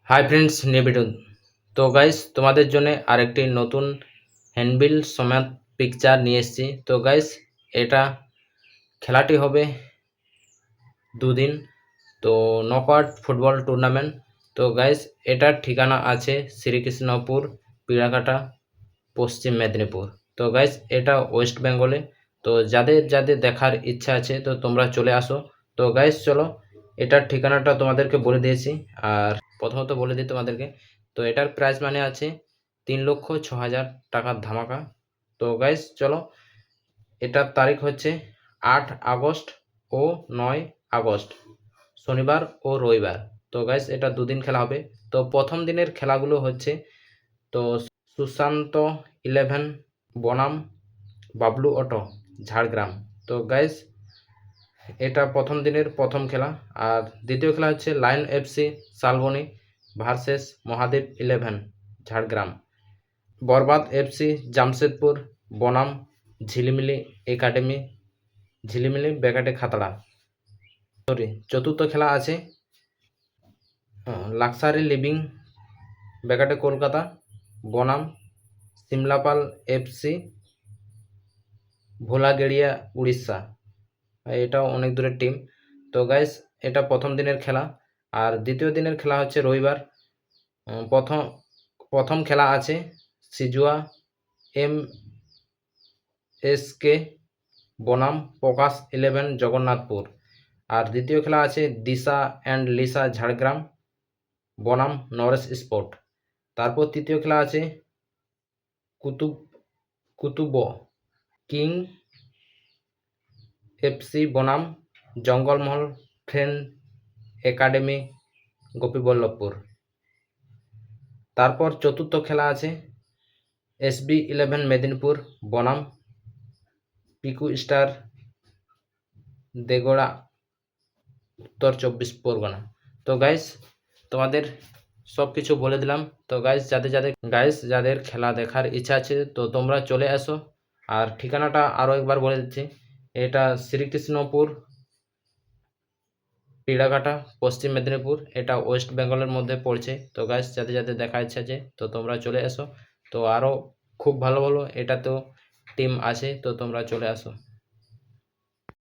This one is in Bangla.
Hi friends, new video. তো গাইস, তোমাদের জন্য আরেকটি নতুন হ্যান্ডবিল সমেত পিকচার নিয়ে এসেছি। তো গাইস, এটা খেলাটি হবে দুদিন। তো নকআউট ফুটবল টুর্নামেন্ট। তো গাইস, এটার ঠিকানা আছে শ্রীকৃষ্ণপুর, পিড়াকাটা, পশ্চিম মেদিনীপুর। তো গাইস, এটা ওয়েস্ট বেঙ্গলে। তো যাদের যাদের দেখার ইচ্ছা আছে তো তোমরা চলে আসো। তো গাইস চলো, এটার ঠিকানাটা তোমাদেরকে বলে দিয়েছি। আর প্রথমত বলে দিই তোমাদেরকে, তো এটার প্রাইস মানে আছে 3,06,000 টাকার ধামাকা। তো গাইস চলো, এটার তারিখ হচ্ছে 8 আগস্ট ও 9 আগস্ট, শনিবার ও রবিবার। তো গাইস, এটা দুদিন খেলা হবে। তো প্রথম দিনের খেলাগুলো হচ্ছে, তো সুশান্ত 11 বনাম বাবলু অটো ঝাড়গ্রাম। তো গাইস, এটা প্রথম দিনের প্রথম খেলা। আর দ্বিতীয় খেলা হচ্ছে Lion FC Salboni versus Mahadev 11 Jhargram. বরবাদ এফসি জামশেদপুর বনাম ঝিলিমিলি একাডেমি ঝিলিমিলি বেকাটে খাতড়া। চতুর্থ খেলা আছে লাক্সারি লিভিং বেকাটে কলকাতা বনাম সিমলাপাল এফসি ভোলাগেড়িয়া উড়িষ্যা। এটাও অনেক দূরের টিম। তো গাইস, এটা প্রথম দিনের খেলা। আর দ্বিতীয় দিনের খেলা হচ্ছে রবিবার। প্রথম প্রথম খেলা আছে সিজুয়া MSK বনাম প্রকাশ 11 জগন্নাথপুর। আর দ্বিতীয় খেলা আছে দিশা অ্যান্ড লিসা ঝাড়গ্রাম বনাম নরেশ স্পোর্ট। তারপর তৃতীয় খেলা আছে কুতুব কিং এফসি বনাম জঙ্গলমহল ফ্রেন্ড একাডেমি গোপীবল্লভপুর। তারপর চতুর্থ খেলা আছে SB11 মেদিনীপুর বনাম পিকু স্টার দেগড়া উত্তর 24 পরগনা। তো গাইস, তোমাদের সব কিছু বলে দিলাম। তো গাইস, যাদের খেলা দেখার ইচ্ছা আছে তো তোমরা চলে আসো। আর ঠিকানাটা আরও একবার বলে দিচ্ছি, এটা শ্রীকৃষ্ণপুর, পিড়াঘাটা, পশ্চিম মেদিনীপুর। এটা ওয়েস্ট বেঙ্গলের মধ্যে পড়ছে। তো গাইস, যাদের দেখার ইচ্ছা আছে তো তোমরা চলে আসো। তো আরও খুব ভালো ভালো এটাতেও টিম আছে, তো তোমরা চলে আসো।